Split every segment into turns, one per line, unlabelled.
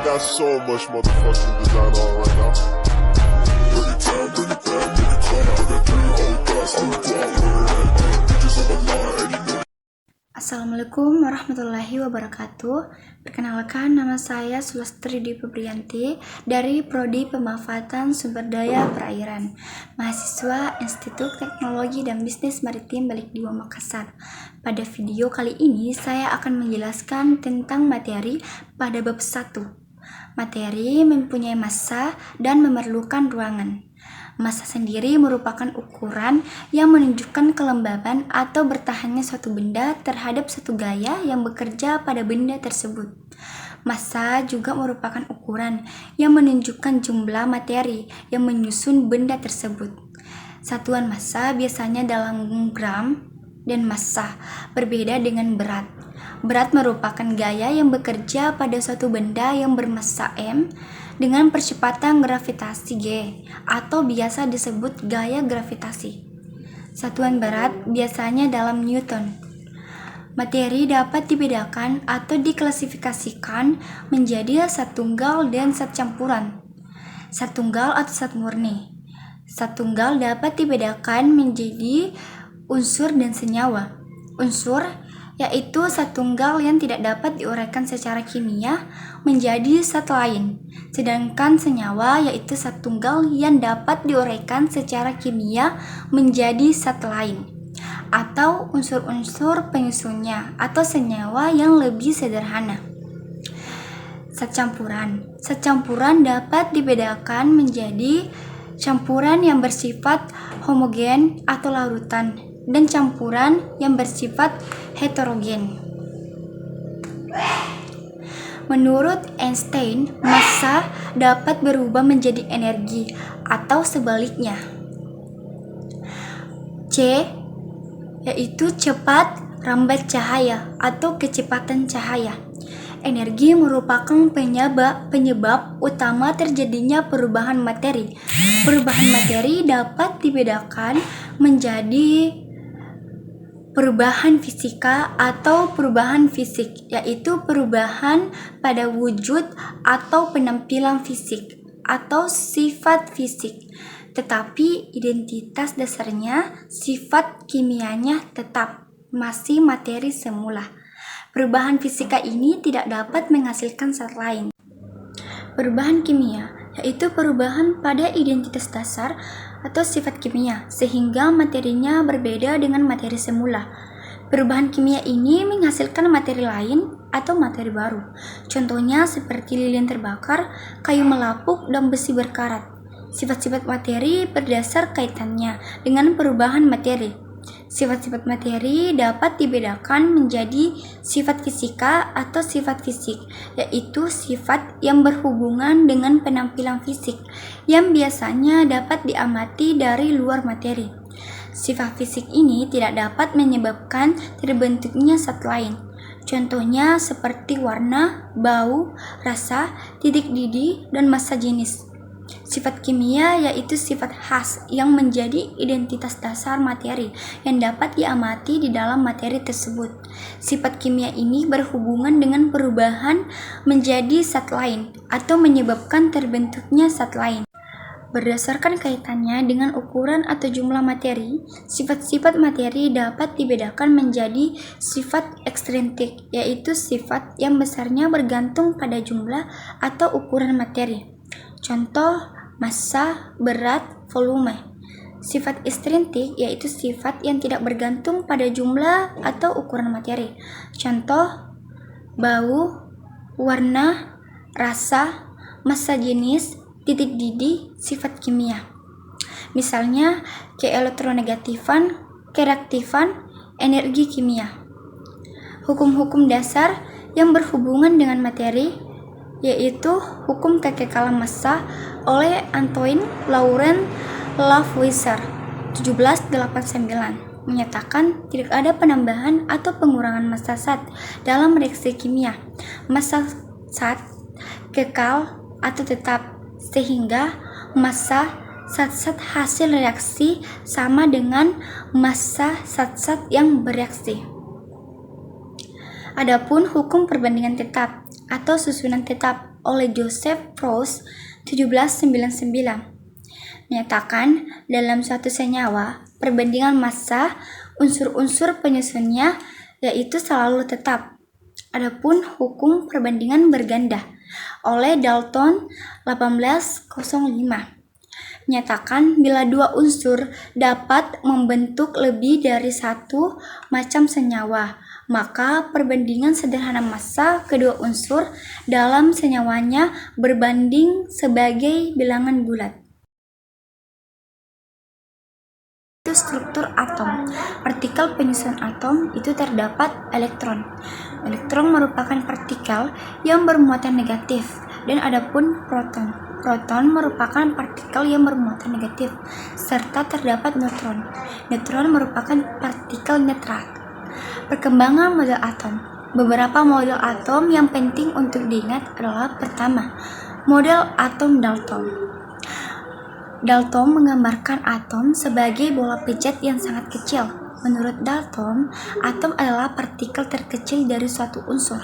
got so much motherfucking design on right now. Bring it down, nigga, come out, got 3 old guys, I'm bitches on my line, and you know.
Assalamualaikum warahmatullahi wabarakatuh. Perkenalkan, nama saya Sulastri Dwi Febrianti dari Prodi Pemanfaatan Sumber Daya Perairan, mahasiswa Institut Teknologi dan Bisnis Maritim Balikdiwa Makassar. Pada video kali ini saya akan menjelaskan tentang materi pada bab 1. Materi mempunyai massa dan memerlukan ruangan. Massa sendiri merupakan ukuran yang menunjukkan kelembaban atau bertahannya suatu benda terhadap satu gaya yang bekerja pada benda tersebut. Massa juga merupakan ukuran yang menunjukkan jumlah materi yang menyusun benda tersebut. Satuan massa biasanya dalam gram dan massa berbeda dengan berat. Berat merupakan gaya yang bekerja pada suatu benda yang bermassa M dengan percepatan gravitasi G atau biasa disebut gaya gravitasi. Satuan berat biasanya dalam Newton. Materi dapat dibedakan atau diklasifikasikan menjadi zat tunggal dan zat campuran. Zat tunggal atau zat murni. Zat tunggal dapat dibedakan menjadi unsur dan senyawa. Unsur yaitu zat tunggal yang tidak dapat diuraikan secara kimia menjadi zat lain, sedangkan senyawa yaitu zat tunggal yang dapat diuraikan secara kimia menjadi zat lain, atau unsur-unsur penyusunnya atau senyawa yang lebih sederhana. Zat campuran. Zat campuran dapat dibedakan menjadi campuran yang bersifat homogen atau larutan dan campuran yang bersifat heterogen. Menurut Einstein, massa dapat berubah menjadi energi atau sebaliknya. C yaitu cepat rambat cahaya atau kecepatan cahaya. Energi merupakan penyebab utama terjadinya perubahan materi. Perubahan materi dapat dibedakan menjadi perubahan fisika atau perubahan fisik, yaitu perubahan pada wujud atau penampilan fisik atau sifat fisik, tetapi identitas dasarnya, sifat kimianya tetap masih materi semula. Perubahan fisika ini tidak dapat menghasilkan zat lain. Perubahan kimia yaitu perubahan pada identitas dasar atau sifat kimia sehingga materinya berbeda dengan materi semula. Perubahan kimia ini menghasilkan materi lain atau materi baru. Contohnya seperti lilin terbakar, kayu melapuk, dan besi berkarat. Sifat-sifat materi berdasar kaitannya dengan perubahan materi. Sifat-sifat materi dapat dibedakan menjadi sifat fisika atau sifat fisik, yaitu sifat yang berhubungan dengan penampilan fisik yang biasanya dapat diamati dari luar materi. Sifat fisik ini tidak dapat menyebabkan terbentuknya zat lain. Contohnya seperti warna, bau, rasa, titik didih, dan massa jenis. Sifat kimia yaitu sifat khas yang menjadi identitas dasar materi yang dapat diamati di dalam materi tersebut. Sifat kimia ini berhubungan dengan perubahan menjadi zat lain atau menyebabkan terbentuknya zat lain. Berdasarkan kaitannya dengan ukuran atau jumlah materi, sifat-sifat materi dapat dibedakan menjadi sifat ekstrintik, yaitu sifat yang besarnya bergantung pada jumlah atau ukuran materi. Contoh, massa, berat, volume. Sifat ekstrintik yaitu sifat yang tidak bergantung pada jumlah atau ukuran materi. Contoh, bau, warna, rasa, massa jenis, titik didih, sifat kimia. Misalnya, keelektronegatifan, kereaktifan, energi kimia. Hukum-hukum dasar yang berhubungan dengan materi yaitu hukum kekekalan massa oleh Antoine Laurent Lavoisier 1789 menyatakan tidak ada penambahan atau pengurangan massa zat dalam reaksi kimia. Massa zat kekal atau tetap, sehingga massa zat-zat hasil reaksi sama dengan massa zat-zat yang bereaksi. Adapun hukum perbandingan tetap atau susunan tetap oleh Joseph Proust 1799. Menyatakan dalam suatu senyawa, perbandingan massa unsur-unsur penyusunnya yaitu selalu tetap. Adapun hukum perbandingan berganda oleh Dalton 1805 menyatakan bila dua unsur dapat membentuk lebih dari satu macam senyawa, maka perbandingan sederhana massa kedua unsur dalam senyawanya berbanding sebagai bilangan bulat. Itu struktur atom. Partikel penyusun atom itu terdapat elektron. Elektron merupakan partikel yang bermuatan negatif, dan adapun proton. Proton merupakan partikel yang bermuatan negatif, serta terdapat neutron. Neutron merupakan partikel netral. Perkembangan model atom. Beberapa model atom yang penting untuk diingat adalah: pertama, model atom Dalton. Dalton menggambarkan atom sebagai bola pijat yang sangat kecil. Menurut Dalton, atom adalah partikel terkecil dari suatu unsur.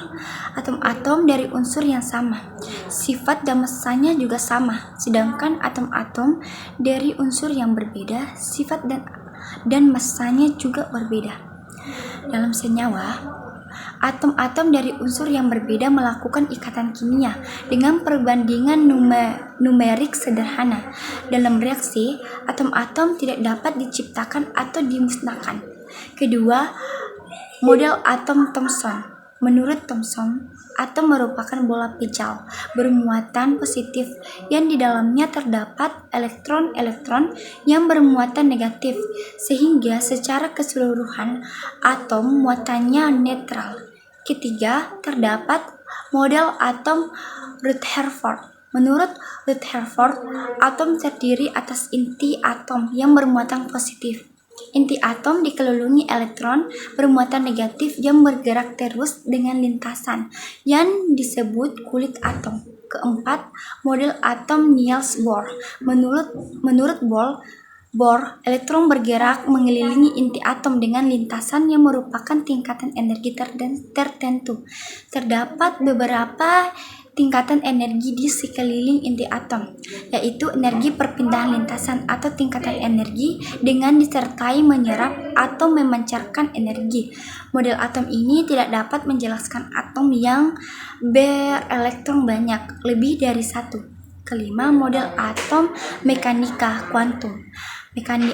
Atom-atom dari unsur yang sama, sifat dan massanya juga sama, sedangkan atom-atom dari unsur yang berbeda, sifat dan massanya juga berbeda. Dalam senyawa, atom-atom dari unsur yang berbeda melakukan ikatan kimia dengan perbandingan numerik sederhana. Dalam reaksi, atom-atom tidak dapat diciptakan atau dimusnahkan. Kedua, model atom Thomson. Menurut Thomson, atom merupakan bola pijal bermuatan positif yang di dalamnya terdapat elektron-elektron yang bermuatan negatif, sehingga secara keseluruhan atom muatannya netral. Ketiga, terdapat model atom Rutherford. Menurut Rutherford, atom terdiri atas inti atom yang bermuatan positif. Inti atom dikelilingi elektron bermuatan negatif yang bergerak terus dengan lintasan yang disebut kulit atom. Keempat, model atom Niels Bohr. Menurut Bohr, elektron bergerak mengelilingi inti atom dengan lintasan yang merupakan tingkatan energi tertentu. Terdapat beberapa tingkatan energi di sekeliling inti atom, yaitu energi perpindahan lintasan atau tingkatan energi dengan disertai menyerap atau memancarkan energi. Model atom ini tidak dapat menjelaskan atom yang berelektron banyak, lebih dari satu. Kelima, model atom mekanika kuantum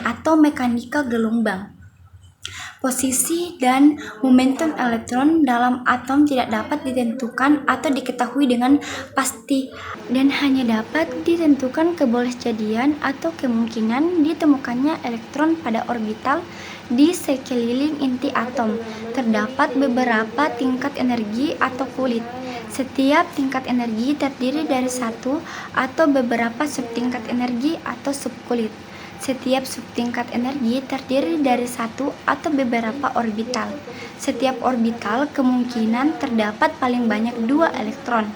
atau mekanika gelombang. Posisi dan momentum elektron dalam atom tidak dapat ditentukan atau diketahui dengan pasti, dan hanya dapat ditentukan kebolehjadian atau kemungkinan ditemukannya elektron pada orbital di sekeliling inti atom. Terdapat beberapa tingkat energi atau kulit. Setiap tingkat energi terdiri dari satu atau beberapa subtingkat energi atau subkulit. Setiap subtingkat energi terdiri dari satu atau beberapa orbital. Setiap orbital kemungkinan terdapat paling banyak 2 elektron.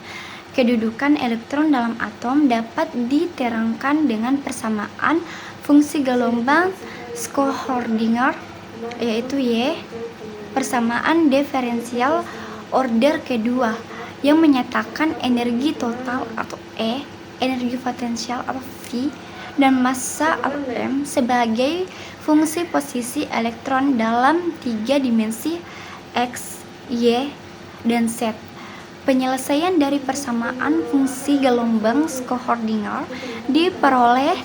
Kedudukan elektron dalam atom dapat diterangkan dengan persamaan fungsi gelombang Schrödinger, yaitu Y, persamaan diferensial order kedua, yang menyatakan energi total atau E, energi potensial atau V, dan massa atau M sebagai fungsi posisi elektron dalam 3 dimensi X, Y, dan Z. Penyelesaian dari persamaan fungsi gelombang Schrödinger diperoleh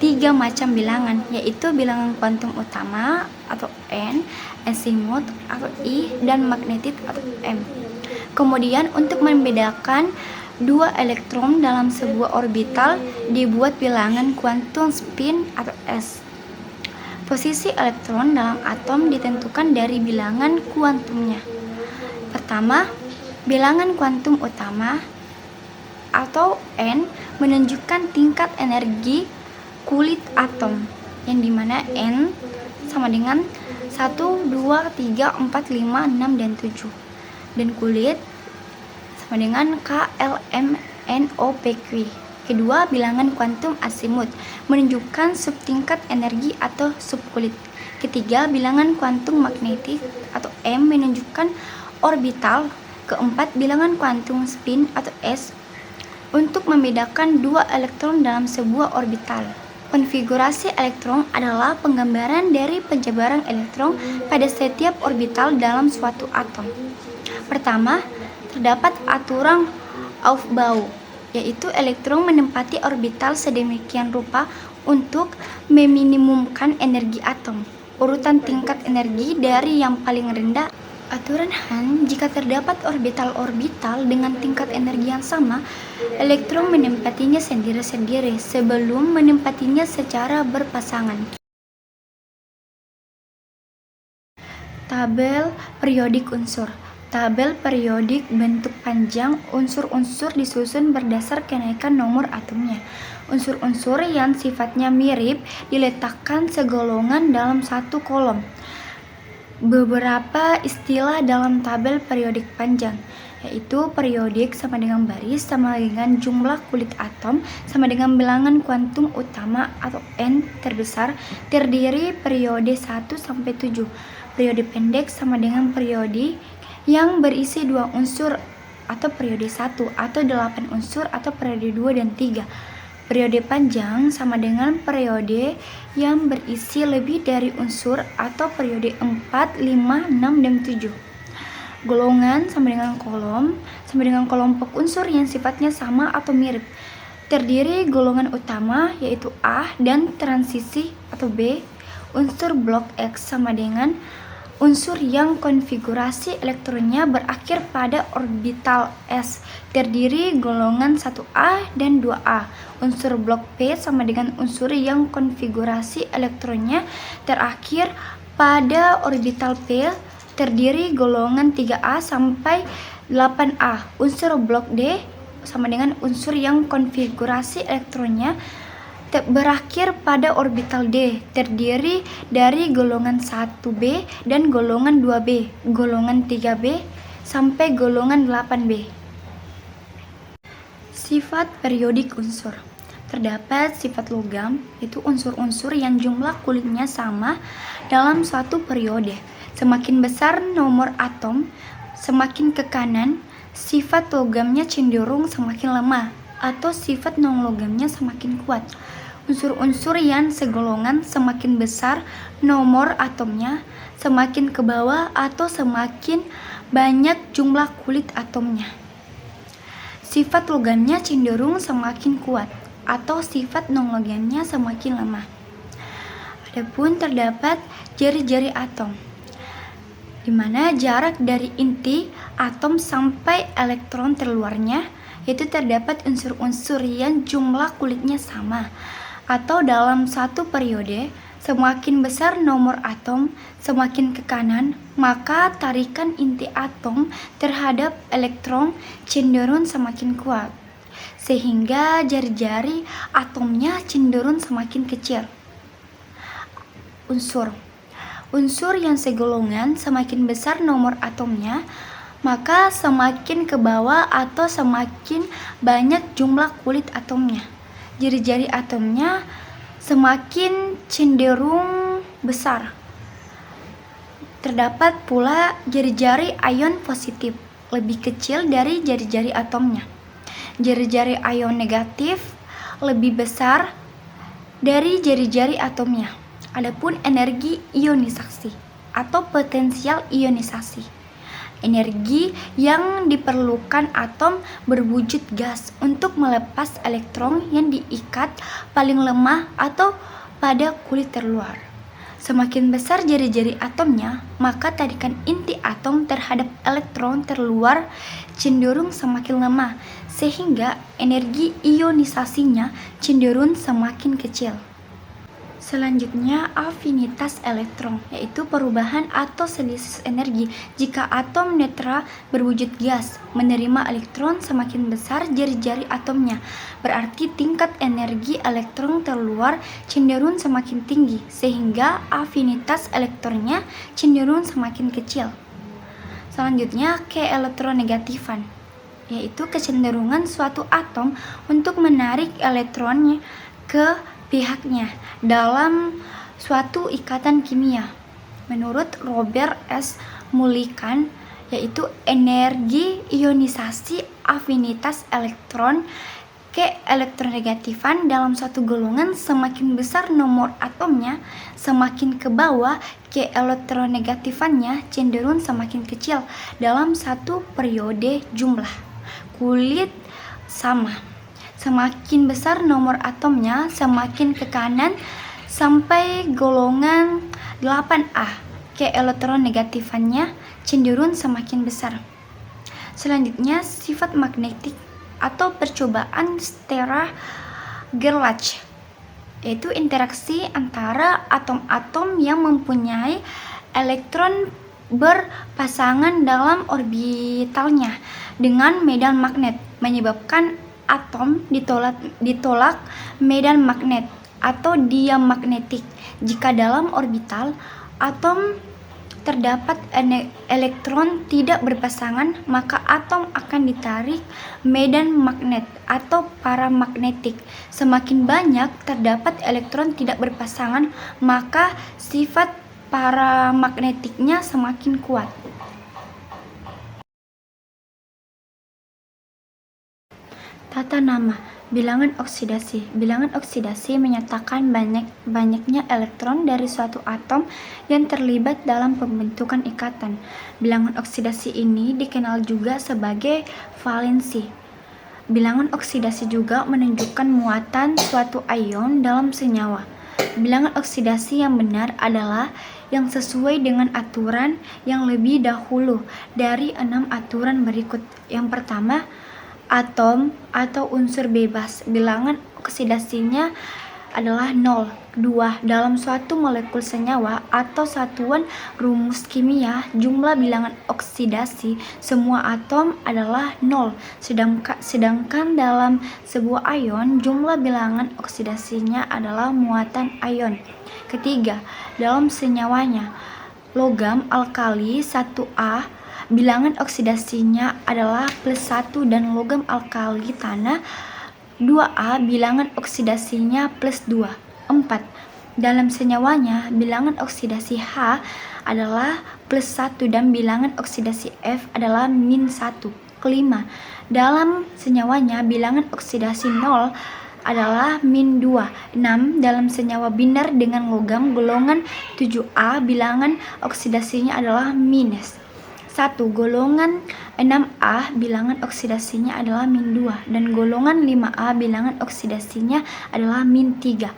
3 macam bilangan, yaitu bilangan kuantum utama atau N, azimuth atau I, dan magnetit atau M. Kemudian untuk membedakan 2 elektron dalam sebuah orbital dibuat bilangan kuantum spin atau S. Posisi elektron dalam atom ditentukan dari bilangan kuantumnya. Pertama, bilangan kuantum utama atau N menunjukkan tingkat energi kulit atom, yang dimana N sama dengan 1, 2, 3, 4, 5, 6, dan 7. Dan kulit sama dengan KLMNOPQ. Kedua, bilangan kuantum azimuth menunjukkan subtingkat energi atau subkulit. Ketiga, bilangan kuantum magnetik atau M menunjukkan orbital. Keempat, bilangan kuantum spin atau S untuk membedakan dua elektron dalam sebuah orbital. Konfigurasi elektron adalah penggambaran dari penyebaran elektron pada setiap orbital dalam suatu atom. Pertama, terdapat aturan Aufbau, yaitu elektron menempati orbital sedemikian rupa untuk meminimumkan energi atom. Urutan tingkat energi dari yang paling rendah. Aturan Hahn, jika terdapat orbital-orbital dengan tingkat energi yang sama, elektron menempatinya sendiri-sendiri sebelum menempatinya secara berpasangan. Tabel periodik unsur. Tabel periodik bentuk panjang, unsur-unsur disusun berdasar kenaikan nomor atomnya. Unsur-unsur yang sifatnya mirip diletakkan segolongan dalam satu kolom. Beberapa istilah dalam tabel periodik panjang, yaitu periodik sama dengan baris sama dengan jumlah kulit atom sama dengan bilangan kuantum utama atau N terbesar, terdiri periode 1 sampai 7. Periode pendek sama dengan periode yang berisi 2 unsur atau periode 1 atau 8 unsur atau periode 2 dan 3. Periode panjang sama dengan periode yang berisi lebih dari unsur atau periode 4, 5, 6, dan 7. Golongan sama dengan kelompok unsur yang sifatnya sama atau mirip. Terdiri golongan utama yaitu A dan transisi atau B. Unsur blok X sama dengan unsur yang konfigurasi elektronnya berakhir pada orbital S, terdiri golongan 1A dan 2A. Unsur blok P sama dengan unsur yang konfigurasi elektronnya terakhir pada orbital P, terdiri golongan 3A sampai 8A. Unsur blok D sama dengan unsur yang konfigurasi elektronnya berakhir pada orbital D, terdiri dari golongan 1B dan golongan 2B, golongan 3B sampai golongan 8B. Sifat periodik unsur. Terdapat sifat logam, yaitu unsur-unsur yang jumlah kulitnya sama dalam suatu periode. Semakin besar nomor atom, semakin ke kanan, sifat logamnya cenderung semakin lemah, atau sifat non-logamnya semakin kuat. Unsur-unsur yang segolongan semakin besar nomor atomnya, semakin ke bawah atau semakin banyak jumlah kulit atomnya. Sifat logamnya cenderung semakin kuat atau sifat non-logamnya semakin lemah. Adapun terdapat jari-jari atom, di mana jarak dari inti atom sampai elektron terluarnya, yaitu terdapat unsur-unsur yang jumlah kulitnya sama, atau dalam satu periode, semakin besar nomor atom, semakin ke kanan, maka tarikan inti atom terhadap elektron cenderung semakin kuat, sehingga jari-jari atomnya cenderung semakin kecil. Unsur yang segolongan semakin besar nomor atomnya, maka semakin ke bawah atau semakin banyak jumlah kulit atomnya. Jari-jari atomnya semakin cenderung besar. Terdapat pula jari-jari ion positif lebih kecil dari jari-jari atomnya. Jari-jari ion negatif lebih besar dari jari-jari atomnya. Adapun energi ionisasi atau potensial ionisasi, energi yang diperlukan atom berwujud gas untuk melepas elektron yang diikat paling lemah atau pada kulit terluar. Semakin besar jari-jari atomnya, maka tarikan inti atom terhadap elektron terluar cenderung semakin lemah, sehingga energi ionisasinya cenderung semakin kecil. Selanjutnya, afinitas elektron, yaitu perubahan atau selisih energi. Jika atom netral berwujud gas menerima elektron, semakin besar jari-jari atomnya, berarti tingkat energi elektron terluar cenderung semakin tinggi, sehingga afinitas elektronnya cenderung semakin kecil. Selanjutnya, keelektronegatifan, yaitu kecenderungan suatu atom untuk menarik elektronnya ke pihaknya dalam suatu ikatan kimia. Menurut Robert S. Mulliken, yaitu energi ionisasi afinitas elektron Keelektronegatifan dalam suatu golongan semakin besar nomor atomnya, semakin ke bawah keelektronegatifannya cenderung semakin kecil dalam satu periode jumlah. Kulit sama. Semakin besar nomor atomnya, semakin ke kanan sampai golongan 8A. Keelektronegatifannya cenderung semakin besar. Selanjutnya, sifat magnetik atau percobaan Stera-Gerlach, yaitu interaksi antara atom-atom yang mempunyai elektron berpasangan dalam orbitalnya dengan medan magnet, menyebabkan atom ditolak medan magnet atau diamagnetik. Jika dalam orbital atom terdapat elektron tidak berpasangan, maka atom akan ditarik medan magnet atau paramagnetik. Semakin banyak terdapat elektron tidak berpasangan, maka sifat paramagnetiknya semakin kuat. Tata nama. Bilangan oksidasi. Bilangan oksidasi menyatakan banyaknya elektron dari suatu atom yang terlibat dalam pembentukan ikatan. Bilangan oksidasi ini dikenal juga sebagai valensi. Bilangan oksidasi juga menunjukkan muatan suatu ion dalam senyawa. Bilangan oksidasi yang benar adalah yang sesuai dengan aturan yang lebih dahulu dari 6 aturan berikut. Yang pertama, atom atau unsur bebas, bilangan oksidasinya adalah 0. Kedua, dalam suatu molekul senyawa atau satuan rumus kimia, jumlah bilangan oksidasi semua atom adalah 0. Sedangkan dalam sebuah ion, jumlah bilangan oksidasinya adalah muatan ion. Ketiga, dalam senyawanya, logam alkali 1A, bilangan oksidasinya adalah +1 dan logam alkali tanah 2A, bilangan oksidasinya +2. 4. Dalam senyawanya, bilangan oksidasi H adalah +1 dan bilangan oksidasi F adalah -1. Kelima, dalam senyawanya, bilangan oksidasi 0 adalah -2. 6. Dalam senyawa binar dengan logam golongan 7A, bilangan oksidasinya adalah -1. Golongan 6A bilangan oksidasinya adalah -2 dan golongan 5A bilangan oksidasinya adalah -3.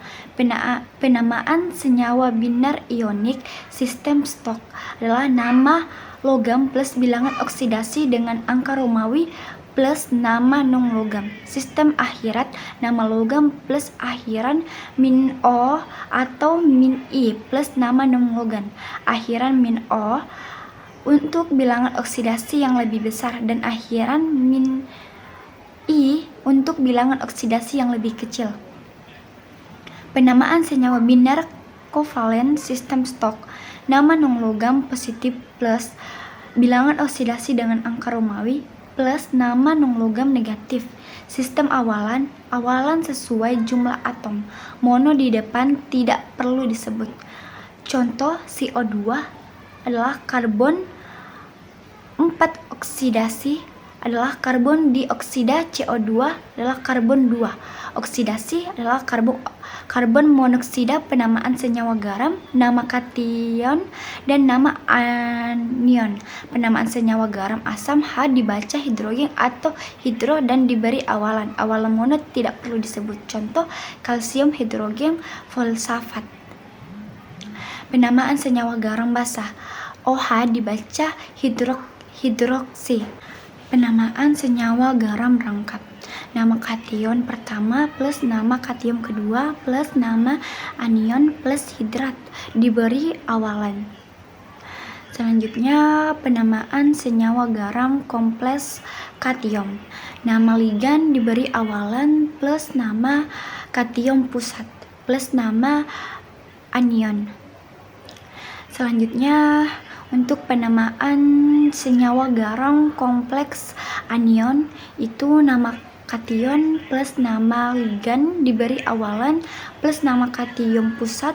Penamaan senyawa binar ionik sistem Stokes adalah nama logam plus bilangan oksidasi dengan angka Romawi plus nama non-logam. Sistem akhirat, nama logam plus akhiran -O atau -I plus nama non-logam akhiran -O untuk bilangan oksidasi yang lebih besar dan akhiran -I untuk bilangan oksidasi yang lebih kecil. Penamaan senyawa binar kovalen sistem Stokes, nama non-logam positif plus bilangan oksidasi dengan angka Romawi plus nama non-logam negatif. Sistem awalan sesuai jumlah atom, mono di depan tidak perlu disebut. Contoh, CO2 adalah karbon 4 oksidasi adalah karbon dioksida, CO2 adalah karbon 2. Oksidasi adalah karbon monoksida, penamaan senyawa garam, nama kation dan nama anion. Penamaan senyawa garam asam H dibaca hidrogen atau hidro dan diberi awalan. Awalan mono tidak perlu disebut. Contoh, kalsium hidrogen fosfat. Penamaan senyawa garam basah, OH dibaca hidroksi. Penamaan senyawa garam rangkap, nama kation pertama plus nama kation kedua plus nama anion plus hidrat diberi awalan. Selanjutnya, penamaan senyawa garam kompleks kation, nama ligan diberi awalan plus nama kation pusat plus nama anion. Selanjutnya, untuk penamaan senyawa garam kompleks anion, itu nama kation plus nama ligan diberi awalan plus nama kation pusat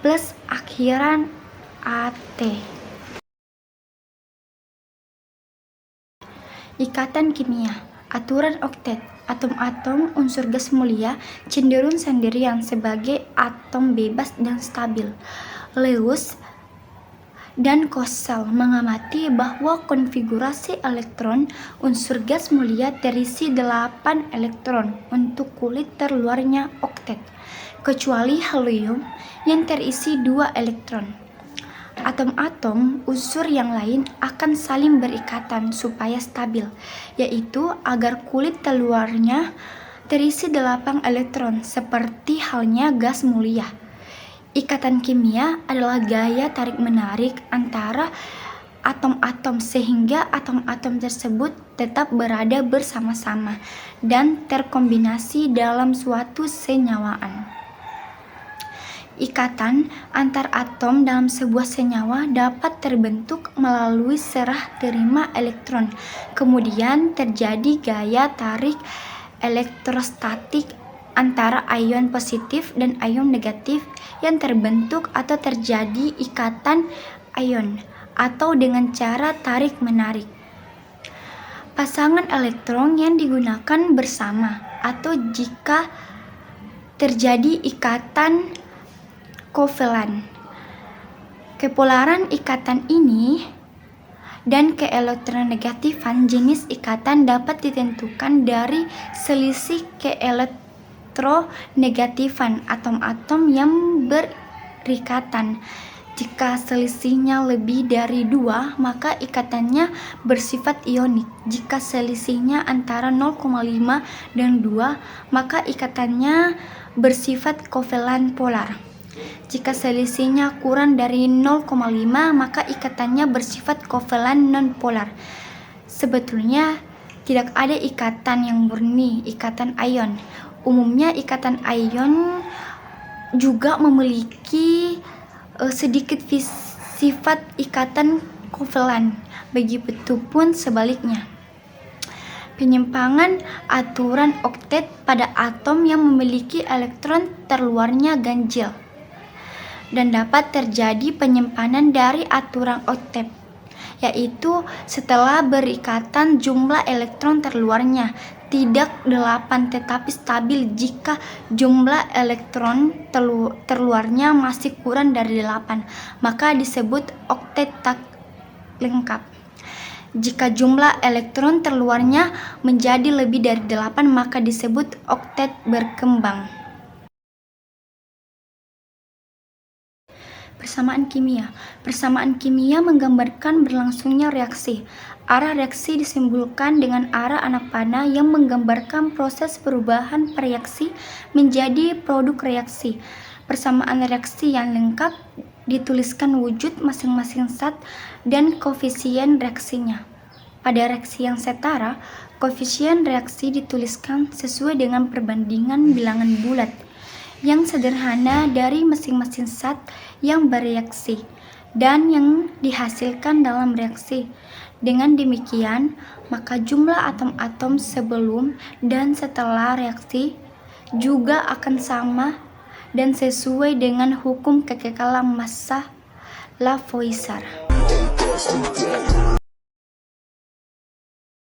plus akhiran AT. Ikatan kimia. Aturan oktet. Atom-atom unsur gas mulia cenderung sendirian sebagai atom bebas dan stabil. Lewis dan Kossel mengamati bahwa konfigurasi elektron unsur gas mulia terisi 8 elektron untuk kulit terluarnya oktet, kecuali helium yang terisi 2 elektron. Atom-atom unsur yang lain akan saling berikatan supaya stabil, yaitu agar kulit terluarnya terisi 8 elektron seperti halnya gas mulia. Ikatan kimia adalah gaya tarik-menarik antara atom-atom sehingga atom-atom tersebut tetap berada bersama-sama dan terkombinasi dalam suatu senyawaan. Ikatan antar atom dalam sebuah senyawa dapat terbentuk melalui serah terima elektron. Kemudian terjadi gaya tarik elektrostatik antara ion positif dan ion negatif yang terbentuk atau terjadi ikatan ion atau dengan cara tarik-menarik. Pasangan elektron yang digunakan bersama atau jika terjadi ikatan kovalent. Kepolaran ikatan ini dan keelektronegatifan jenis ikatan dapat ditentukan dari selisih keelektronegatifan atom-atom yang berikatan. Jika selisihnya lebih dari 2, maka ikatannya bersifat ionik. Jika selisihnya antara 0,5 dan 2, maka ikatannya bersifat kovalent polar. Jika selisihnya kurang dari 0,5, maka ikatannya bersifat kovalent non-polar. Sebetulnya tidak ada ikatan yang murni, ikatan ion. Umumnya ikatan ion juga memiliki sedikit sifat ikatan kovalent, begitupun sebaliknya. Penyimpangan aturan oktet pada atom yang memiliki elektron terluarnya ganjil, dan dapat terjadi penyimpanan dari aturan oktet, yaitu setelah berikatan jumlah elektron terluarnya tidak 8 tetapi stabil. Jika jumlah elektron terluarnya masih kurang dari 8, maka disebut oktet tak lengkap. Jika jumlah elektron terluarnya menjadi lebih dari 8, maka disebut oktet berkembang. Persamaan kimia. Persamaan kimia menggambarkan berlangsungnya reaksi. Arah reaksi disimbolkan dengan arah anak panah yang menggambarkan proses perubahan reaksi menjadi produk reaksi. Persamaan reaksi yang lengkap dituliskan wujud masing-masing zat dan koefisien reaksinya. Pada reaksi yang setara, koefisien reaksi dituliskan sesuai dengan perbandingan bilangan bulat yang sederhana dari masing-masing zat yang bereaksi dan yang dihasilkan dalam reaksi. Dengan demikian, maka jumlah atom-atom sebelum dan setelah reaksi juga akan sama dan sesuai dengan hukum kekekalan massa Lavoisier.